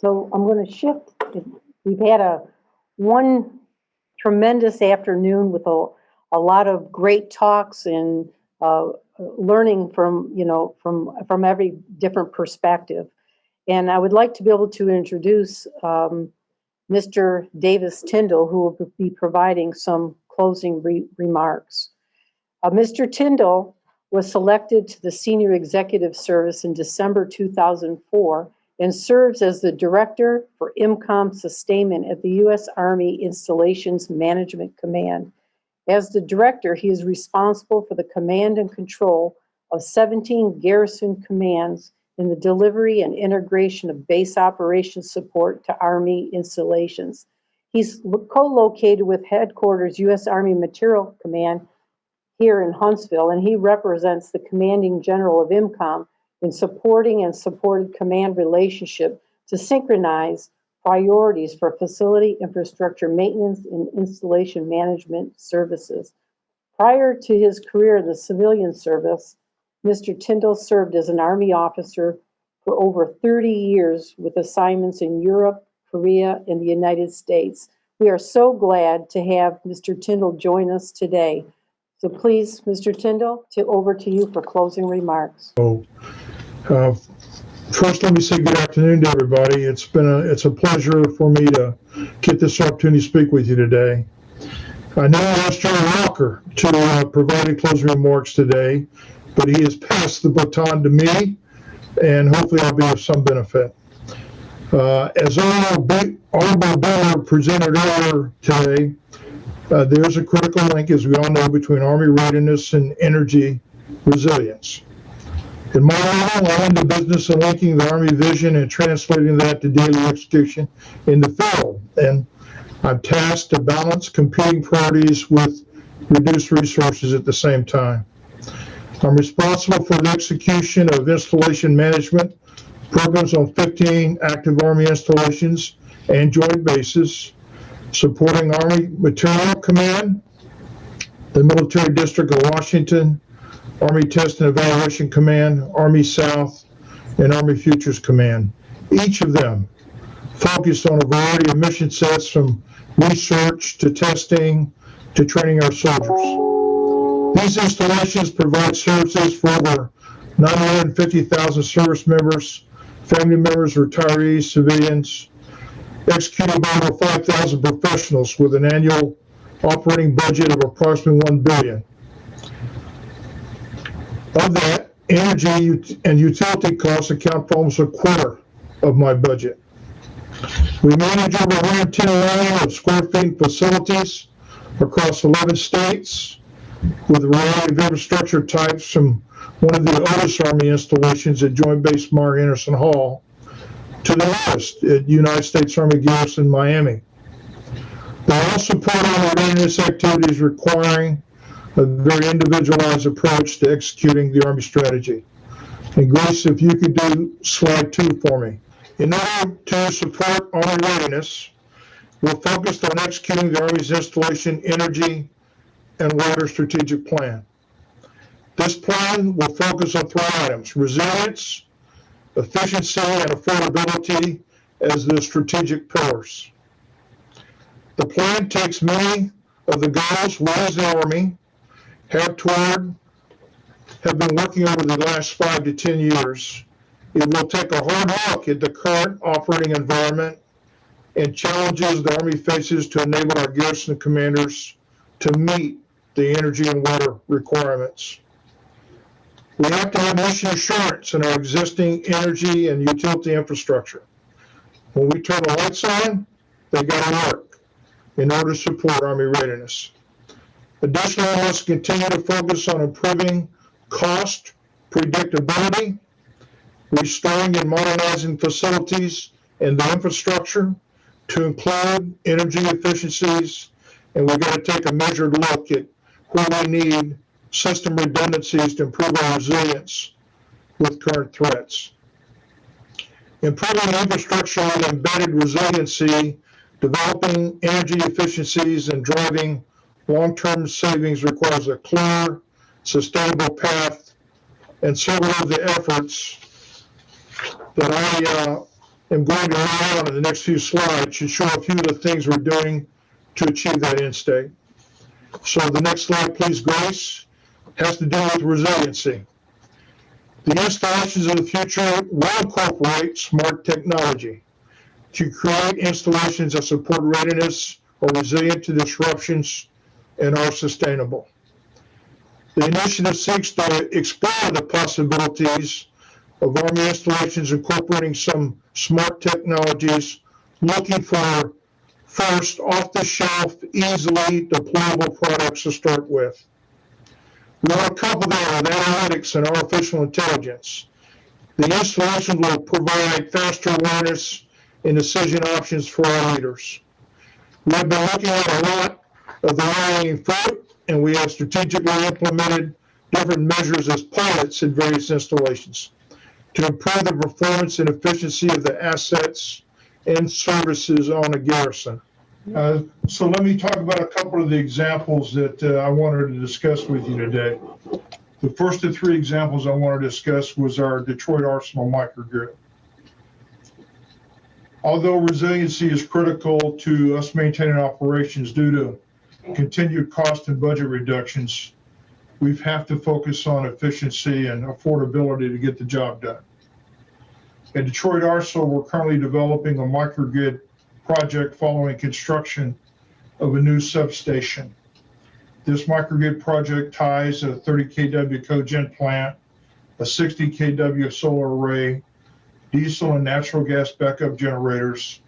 So I'm going to shift. We've had one tremendous afternoon with a lot of great talks and learning from every different perspective. And I would like to be able to introduce Mr. Davis Tindoll, who will be providing some closing remarks. Mr. Tindoll was selected to the Senior Executive Service in December 2004 and serves as the Director for RIMCOM'S Sustainment at the U.S. Army Installations Management Command. As the Director, he is responsible for the command and control of 17 garrison commands in the delivery and integration of base operations support to Army installations. He's co-located with Headquarters U.S. Army Materiel Command here in Huntsville, and he represents the Commanding General of RIMCOM in supporting and supported command relationship to synchronize priorities for facility infrastructure maintenance and installation management services. Prior to his career in the civilian service, Mr. Tindoll served as an Army officer for over 30 years with assignments in Europe, Korea, and the United States. We are so glad to have Mr. Tindoll join us today. So please, Mr. Tindoll, over to you for closing remarks. First, let me say good afternoon to everybody. It's a pleasure for me to get this opportunity to speak with you today. I know I asked Jerry Walker to provide closing remarks today, but he has passed the baton to me, and hopefully I'll be of some benefit. As Honorable Beller presented earlier today, there's a critical link, as we all know, between Army readiness and energy resilience. In my role, I'm in the business of linking the Army vision and translating that to daily execution in the field. And I'm tasked to balance competing priorities with reduced resources at the same time. I'm responsible for the execution of installation management programs on 15 active Army installations and joint bases, supporting Army Materiel Command, the Military District of Washington, Army Test and Evaluation Command, Army South, and Army Futures Command. Each of them focused on a variety of mission sets, from research to testing to training our soldiers. These installations provide services for over 950,000 service members, family members, retirees, civilians, executed by over 5,000 professionals with an annual operating budget of approximately $1 billion. Of that, energy and utility costs account for almost a quarter of my budget. We manage over 110 million of square feet facilities across 11 states with a variety of infrastructure types, from one of the oldest Army installations at Joint Base Mark Anderson Hall to the latest at United States Army Garrison, Miami. They all support Army readiness activities requiring a very individualized approach to executing the Army strategy. And Grace, if you could do slide 2 for me. In order to support Army readiness, we're focused on executing the Army's installation, energy, and water strategic plan. This plan will focus on 3 items: resilience, efficiency, and affordability as the strategic pillars. The plan takes many of the goals we as the Army have been working over the last 5 to 10 years. It will take a hard look at the current operating environment and challenges the Army faces to enable our garrison commanders to meet the energy and water requirements. We have to have mission assurance in our existing energy and utility infrastructure. When we turn the lights on, they got to work in order to support Army readiness. Additionally, we must continue to focus on improving cost predictability, restoring and modernizing facilities and the infrastructure to include energy efficiencies, and we've got to take a measured look at where we need system redundancies to improve our resilience with current threats. Improving infrastructure with embedded resiliency, developing energy efficiencies, and driving long-term savings requires a clear, sustainable path, and several of the efforts that I am going to lay on in the next few slides should show a few of the things we're doing to achieve that end state. So the next slide, please, Grace, has to do with resiliency. The installations of the future will incorporate smart technology to create installations that support readiness or resilient to disruptions and are sustainable. The initiative seeks to explore the possibilities of Army installations incorporating some smart technologies, looking for first off-the-shelf, easily deployable products to start with. We want to couple that with analytics and artificial intelligence. The installation will provide faster awareness and decision options for our leaders. We have been looking at a lot of the low-hanging fruit, and we have strategically implemented different measures as pilots in various installations to improve the performance and efficiency of the assets and services on a garrison. So let me talk about a couple of the examples that I wanted to discuss with you today. The first of three examples I wanted to discuss was our Detroit Arsenal microgrid. Although resiliency is critical to us maintaining operations due to continued cost and budget reductions, we have to focus on efficiency and affordability to get the job done. At Detroit Arsenal, we're currently developing a microgrid project following construction of a new substation. This microgrid project ties a 30 kW cogen plant, a 60 kW solar array, diesel and natural gas backup generators,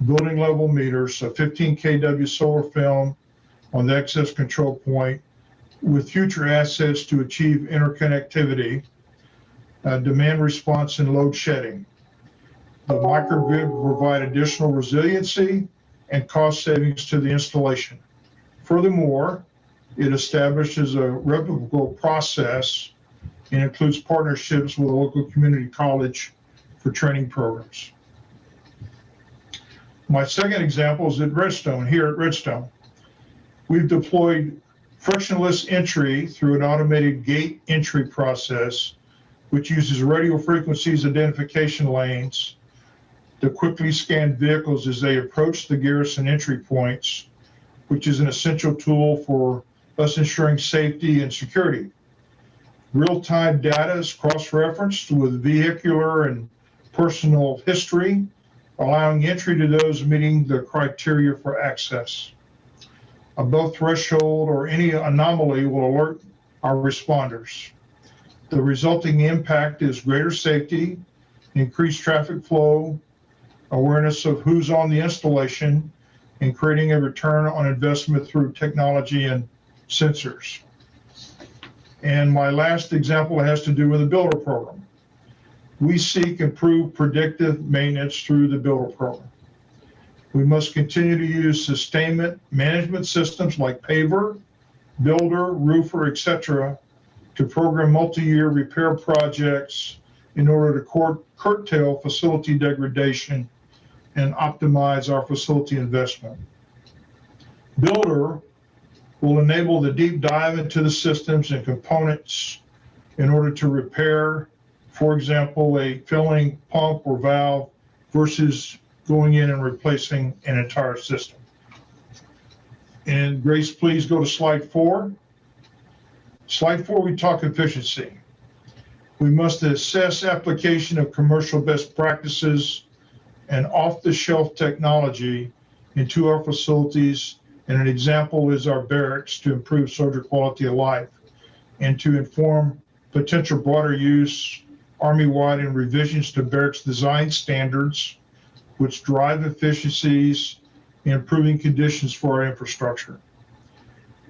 building level meters, a 15 kW solar film on the access control point, with future assets to achieve interconnectivity, demand response, and load shedding. The microgrid will provide additional resiliency and cost savings to the installation. Furthermore, it establishes a replicable process and includes partnerships with a local community college for training programs. My second example is at Redstone, here at Redstone. We've deployed frictionless entry through an automated gate entry process, which uses radio frequencies identification lanes to quickly scan vehicles as they approach the garrison entry points, which is an essential tool for us ensuring safety and security. Real-time data is cross-referenced with vehicular and personal history, allowing entry to those meeting the criteria for access. Above threshold or any anomaly will alert our responders. The resulting impact is greater safety, increased traffic flow, awareness of who's on the installation, and creating a return on investment through technology and sensors. And my last example has to do with the builder program. We seek improved predictive maintenance through the builder program. We must continue to use sustainment management systems like paver, builder, roofer, etc., to program multi-year repair projects in order to curtail facility degradation and optimize our facility investment. Builder will enable the deep dive into the systems and components in order to repair, for example, a filling pump or valve versus going in and replacing an entire system. And Grace, please go to slide 4. Slide 4, we talk efficiency. We must assess application of commercial best practices and off-the-shelf technology into our facilities, and an example is our barracks to improve soldier quality of life and to inform potential broader use Army-wide and revisions to barracks design standards, which drive efficiencies and improving conditions for our infrastructure.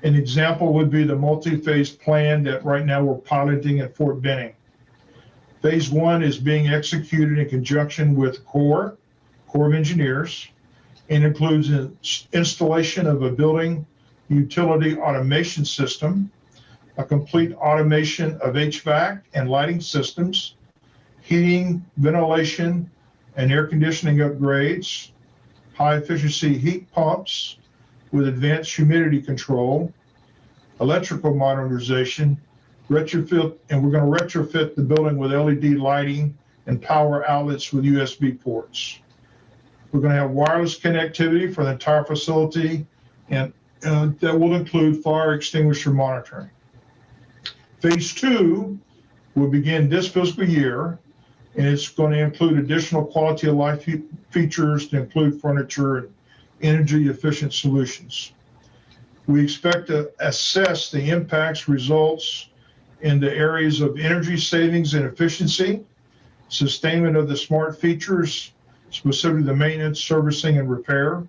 An example would be the multi-phase plan that right now we're piloting at Fort Benning. Phase 1 is being executed in conjunction with Corps of Engineers, and includes an installation of a building utility automation system, a complete automation of HVAC and lighting systems, heating, ventilation, and air conditioning upgrades, high efficiency heat pumps with advanced humidity control, electrical modernization, retrofit, and we're going to retrofit the building with LED lighting and power outlets with USB ports. We're going to have wireless connectivity for the entire facility, and that will include fire extinguisher monitoring. Phase 2 will begin this fiscal year, and it's going to include additional quality of life features to include furniture and energy efficient solutions. We expect to assess the impacts results in the areas of energy savings and efficiency, sustainment of the smart features, specifically the maintenance, servicing, and repair,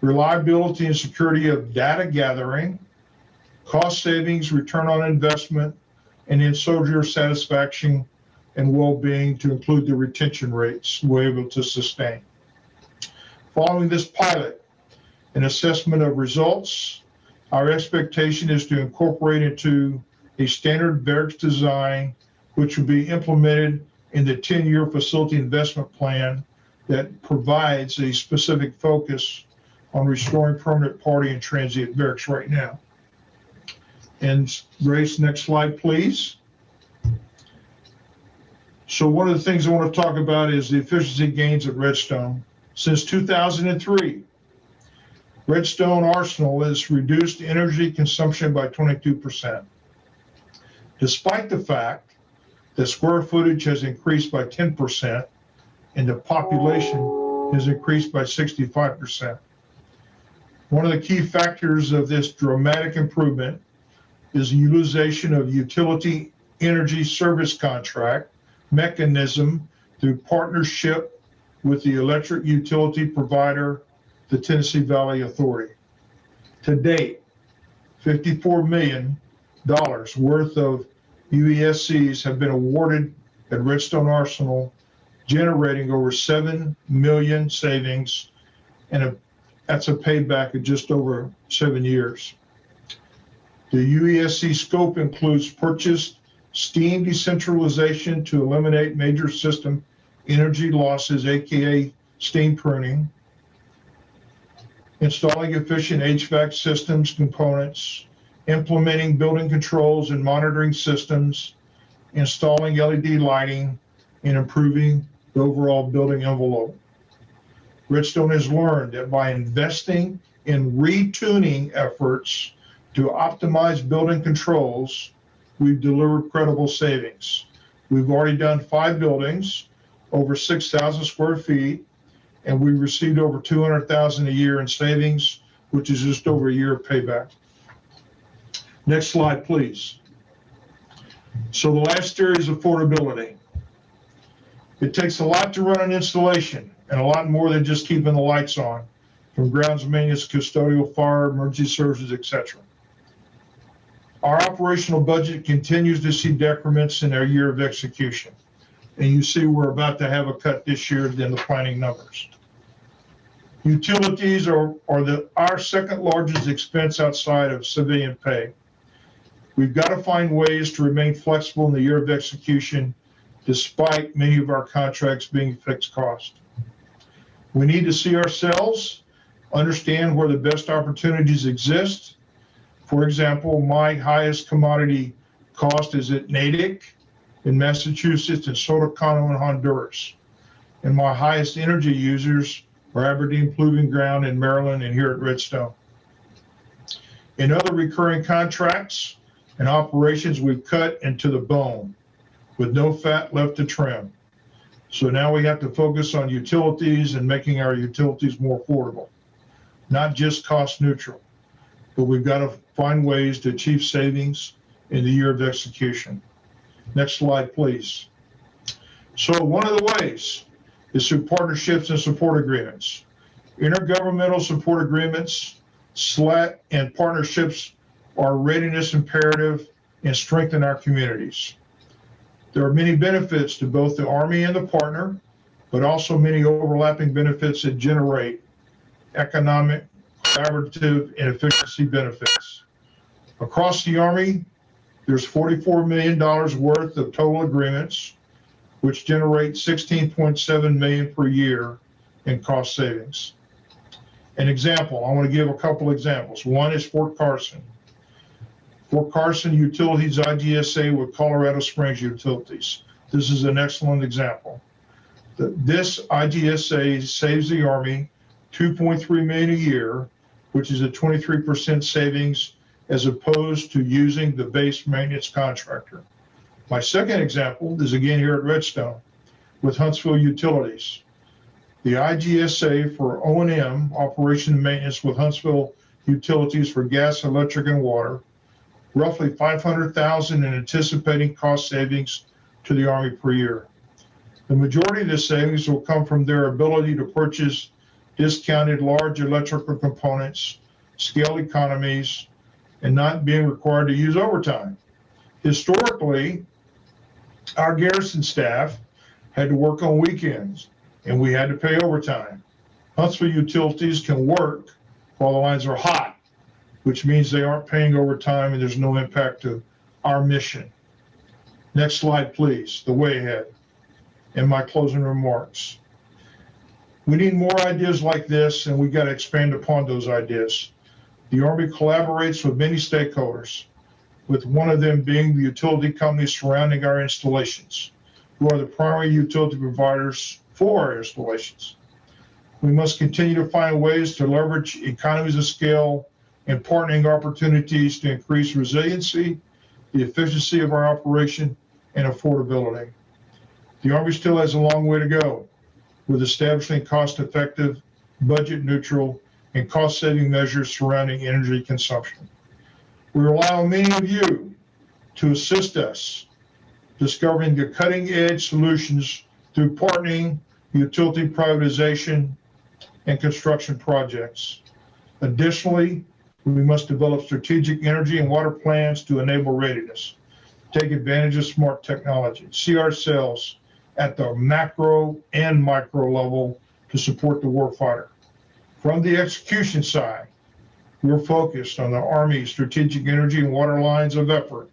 reliability and security of data gathering, cost savings, return on investment, and then soldier satisfaction and well-being to include the retention rates we're able to sustain. Following this pilot, an assessment of results, our expectation is to incorporate into a standard barracks design, which will be implemented in the 10-year facility investment plan that provides a specific focus on restoring permanent party and transient barracks right now. And Grace, next slide, please. So one of the things I want to talk about is the efficiency gains at Redstone. Since 2003, Redstone Arsenal has reduced energy consumption by 22%, despite the fact that square footage has increased by 10% and the population has increased by 65%. One of the key factors of this dramatic improvement is the utilization of utility energy service contract mechanism through partnership with the electric utility provider, the Tennessee Valley Authority. To date, $54 million worth of UESCs have been awarded at Redstone Arsenal, generating over 7 million savings, and that's a payback of just over 7 years. The UESC scope includes purchased steam decentralization to eliminate major system energy losses, aka steam pruning, installing efficient HVAC systems components, implementing building controls and monitoring systems, installing LED lighting, and improving the overall building envelope. Redstone has learned that by investing in retuning efforts to optimize building controls, we've delivered credible savings. We've already done 5 buildings, over 6,000 square feet, and we received over $200,000 a year in savings, which is just over a year of payback. Next slide, please. So the last area is affordability. It takes a lot to run an installation, and a lot more than just keeping the lights on, from grounds maintenance, custodial, fire, emergency services, etc. Our operational budget continues to see decrements in our year of execution. And you see we're about to have a cut this year than the planning numbers. Utilities are our second largest expense outside of civilian pay. We've got to find ways to remain flexible in the year of execution, despite many of our contracts being fixed cost. We need to see ourselves, understand where the best opportunities exist. For example, my highest commodity cost is at Natick in Massachusetts and Sotocano in Honduras. And my highest energy users are Aberdeen Proving Ground in Maryland and here at Redstone. In other recurring contracts and operations, we've cut into the bone with no fat left to trim. So now we have to focus on utilities and making our utilities more affordable, not just cost neutral, but we've got to find ways to achieve savings in the year of execution. Next slide, please. So one of the ways is through partnerships and support agreements. Intergovernmental support agreements, SLAT, and partnerships are readiness imperative and strengthen our communities. There are many benefits to both the Army and the partner, but also many overlapping benefits that generate economic, collaborative, and efficiency benefits. Across the Army, there's $44 million worth of total agreements, which generate $16.7 million per year in cost savings. An example, I want to give a couple examples. One is Fort Carson. Fort Carson Utilities IGSA with Colorado Springs Utilities. This is an excellent example. This IGSA saves the Army $2.3 million a year, which is a 23% savings as opposed to using the base maintenance contractor. My second example is again here at Redstone with Huntsville Utilities. The IGSA for O&M, operation and maintenance with Huntsville Utilities for gas, electric, and water, roughly $500,000 in anticipating cost savings to the Army per year. The majority of the savings will come from their ability to purchase discounted large electrical components, scale economies, and not being required to use overtime. Historically, our garrison staff had to work on weekends, and we had to pay overtime. Huntsville Utilities can work while the lines are hot, which means they aren't paying overtime and there's no impact to our mission. Next slide, please, the way ahead, and my closing remarks. We need more ideas like this, and we got to expand upon those ideas. The Army collaborates with many stakeholders, with one of them being the utility companies surrounding our installations, who are the primary utility providers for our installations. We must continue to find ways to leverage economies of scale and partnering opportunities to increase resiliency, the efficiency of our operation, and affordability. The Army still has a long way to go with establishing cost-effective, budget-neutral, and cost-saving measures surrounding energy consumption. We rely on many of you to assist us discovering the cutting-edge solutions through partnering, utility privatization, and construction projects. Additionally, we must develop strategic energy and water plans to enable readiness, take advantage of smart technology, see ourselves at the macro and micro level to support the warfighter. From the execution side, we're focused on the Army's strategic energy and water lines of effort,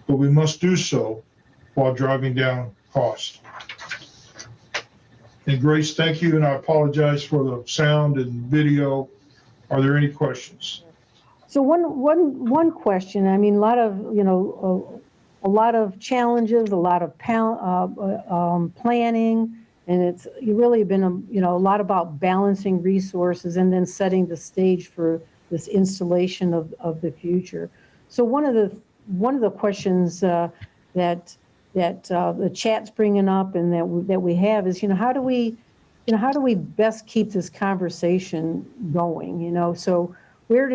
but we must do so while driving down cost. And Grace, thank you, and I apologize for the sound and video. Are there any questions? So one question. I mean, a lot of challenges, a lot of planning, and it's really been a lot about balancing resources and then setting the stage for this installation of the future. So one of the questions that the chat's bringing up and that we have is, how do we best keep this conversation going? So where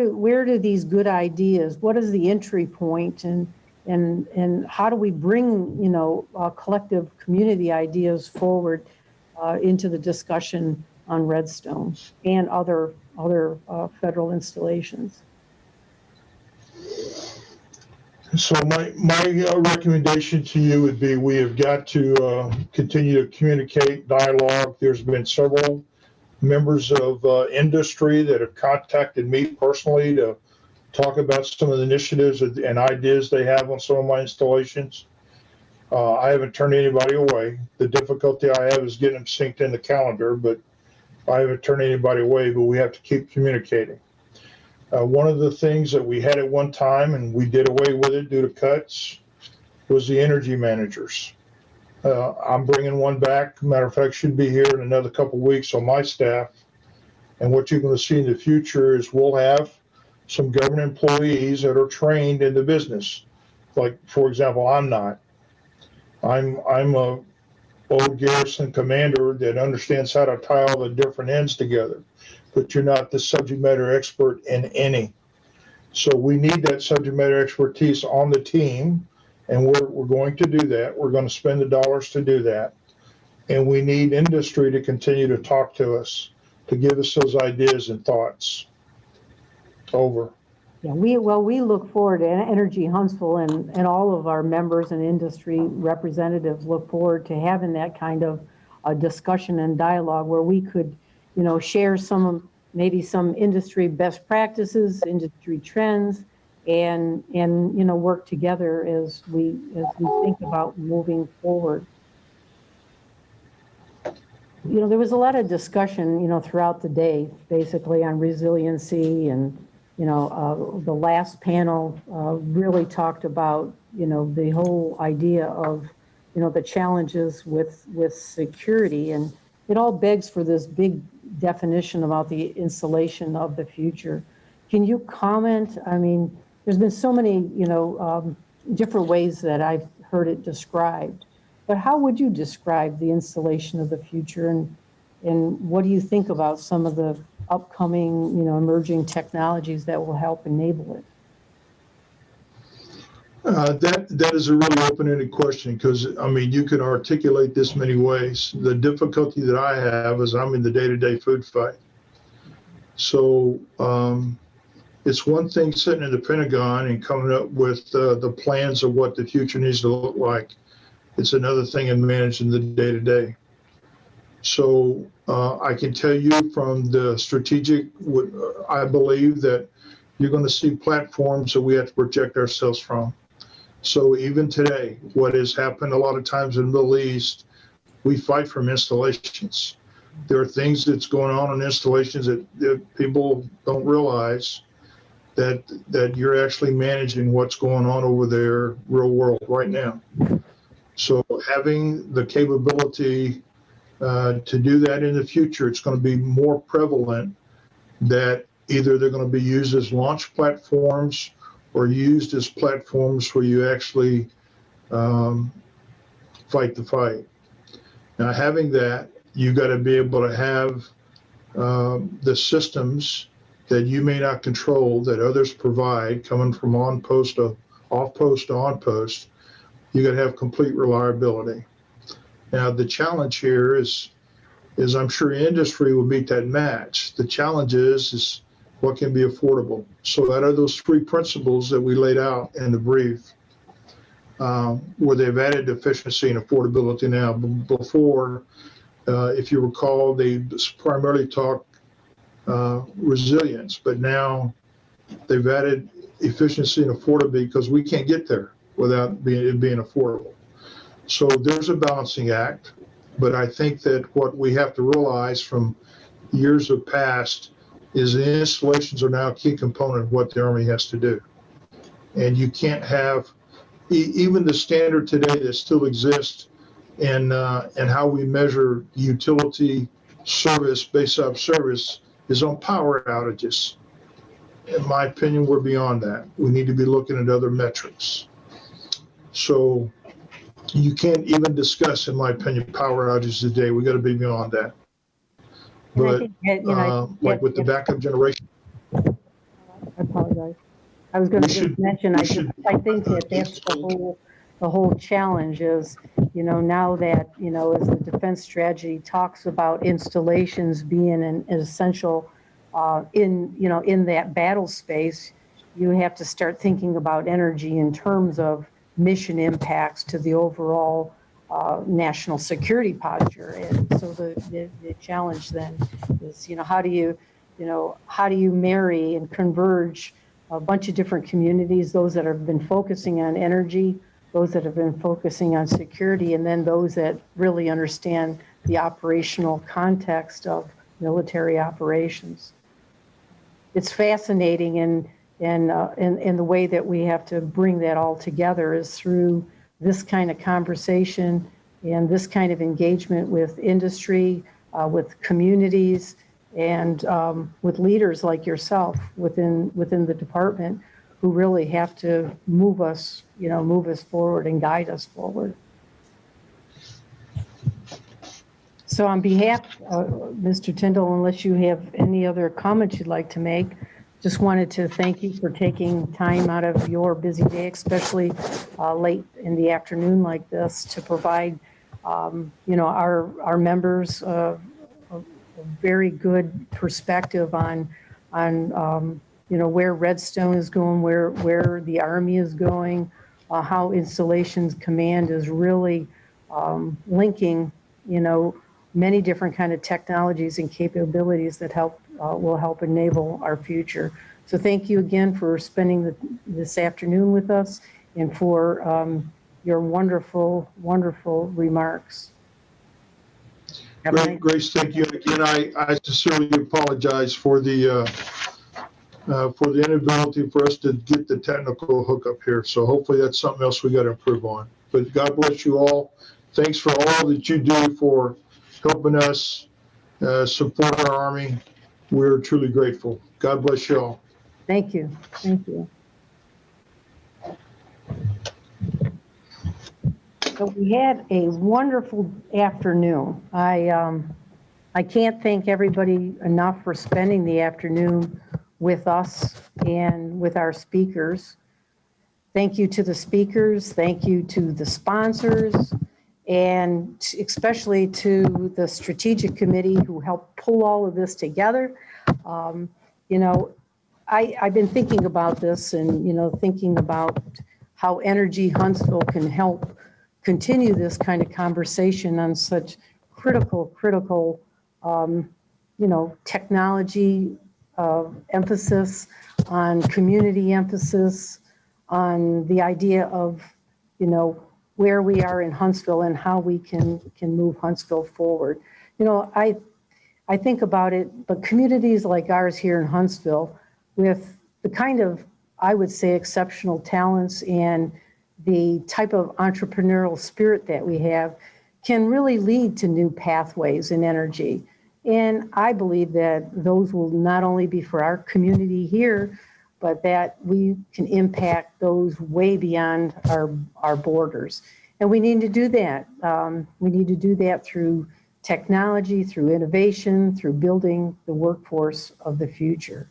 do these good ideas? What is the entry point, and how do we bring collective community ideas forward into the discussion on Redstone and other federal installations? So my recommendation to you would be we have got to continue to communicate, dialogue. There's been several members of industry that have contacted me personally to talk about some of the initiatives and ideas they have on some of my installations. I haven't turned anybody away. The difficulty I have is getting them synced in the calendar, but I haven't turned anybody away, but we have to keep communicating. One of the things that we had at one time, and we did away with it due to cuts, was the energy managers. I'm bringing one back. Matter of fact, should be here in another couple of weeks on my staff. And what you're going to see in the future is we'll have some government employees that are trained in the business. Like, for example, I'm not. I'm a old garrison commander that understands how to tie all the different ends together, but you're not the subject matter expert in any. So we need that subject matter expertise on the team, and we're going to do that. We're going to spend the dollars to do that. And we need industry to continue to talk to us, to give us those ideas and thoughts. Over. Yeah, we look forward to Energy Huntsville, and all of our members and industry representatives look forward to having that kind of a discussion and dialogue where we could, share maybe some industry best practices, industry trends, and work together as we think about moving forward. There was a lot of discussion, throughout the day, basically on resiliency, and the last panel really talked about, the whole idea of, the challenges with security, and it all begs for this big definition about the installation of the future. Can you comment? I mean, there's been so many, different ways that I've heard it described, but how would you describe the installation of the future, and what do you think about some of the upcoming, emerging technologies that will help enable it? That is a really open-ended question, because I mean, you can articulate this many ways. The difficulty that I have is I'm in the day-to-day food fight. So it's one thing sitting in the Pentagon and coming up with the plans of what the future needs to look like. It's another thing in managing the day-to-day. So I can tell you from the strategic, I believe that you're going to see platforms that we have to protect ourselves from. So even today, what has happened a lot of times in the Middle East, we fight from installations. There are things that's going on in installations that people don't realize that you're actually managing what's going on over there real world right now. So having the capability to do that in the future, it's going to be more prevalent that either they're going to be used as launch platforms or used as platforms where you actually fight the fight. Now, having that, you've got to be able to have the systems that you may not control that others provide, coming from on-post to off-post to on-post. You got to have complete reliability. Now, the challenge here is I'm sure industry will meet that match. The challenge is what can be affordable. So that are those three principles that we laid out in the brief, where they've added efficiency and affordability now. Before, if you recall, they primarily talked resilience, but now they've added efficiency and affordability because we can't get there without it being affordable. So there's a balancing act, but I think that what we have to realize from years of past is the installations are now a key component of what the Army has to do. And you can't have, even the standard today that still exists and how we measure utility service, base up service, is on power outages. In my opinion, we're beyond that. We need to be looking at other metrics. So you can't even discuss, in my opinion, power outages today. We got to be beyond that. But like with the backup generation, I apologize. I was going to just mention, I think that that's the whole challenge is, now that, as the defense strategy talks about installations being an essential in that battle space, you have to start thinking about energy in terms of mission impacts to the overall national security posture. And so the challenge then is, how do you marry and converge a bunch of different communities, those that have been focusing on energy, those that have been focusing on security, and then those that really understand the operational context of military operations. It's fascinating, and the way that we have to bring that all together is through this kind of conversation and this kind of engagement with industry, with communities, and with leaders like yourself within the department, who really have to move us forward and guide us forward. So on behalf of Mr. Tindoll, unless you have any other comments you'd like to make, just wanted to thank you for taking time out of your busy day, especially late in the afternoon like this, to provide our members a very good perspective on where Redstone is going, where the Army is going, how Installations Command is really linking, many different kind of technologies and capabilities that will help enable our future. So thank you again for spending this afternoon with us and for your wonderful, wonderful remarks. Grace, thank you. Again, I sincerely apologize for the inability for us to get the technical hookup here. So hopefully that's something else we got to improve on. but God bless you all. Thanks for all that you do for helping us support our Army. We're truly grateful. God bless you all. Thank you. Thank you. So we had a wonderful afternoon. I can't thank everybody enough for spending the afternoon with us and with our speakers. Thank you to the speakers, thank you to the sponsors, and especially to the strategic committee who helped pull all of this together. You know, I've been thinking about this and, you know, thinking about how Energy Huntsville can help continue this kind of conversation on such critical, you know, technology emphasis, on community emphasis, on the idea of, you know, where we are in Huntsville and how we can move Huntsville forward. You know, I think about it, but communities like ours here in Huntsville, with the kind of, I would say, exceptional talents and the type of entrepreneurial spirit that we have, can really lead to new pathways in energy. And I believe that those will not only be for our community here, but that we can impact those way beyond our borders. And we need to do that. We need to do that through technology, through innovation, through building the workforce of the future.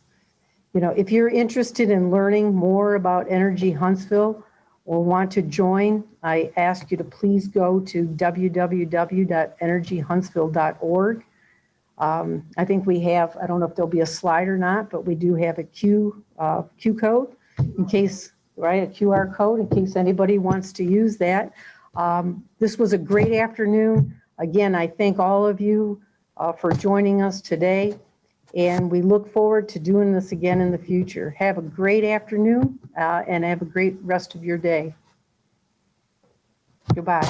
You know, if you're interested in learning more about Energy Huntsville or want to join, I ask you to please go to www.energyhuntsville.org. I think we have, I don't know if there'll be a slide or not, but we do have a Q code in case, right, a QR code in case anybody wants to use that. This was a great afternoon. Again, I thank all of you for joining us today, and we look forward to doing this again in the future. Have a great afternoon and have a great rest of your day. Goodbye.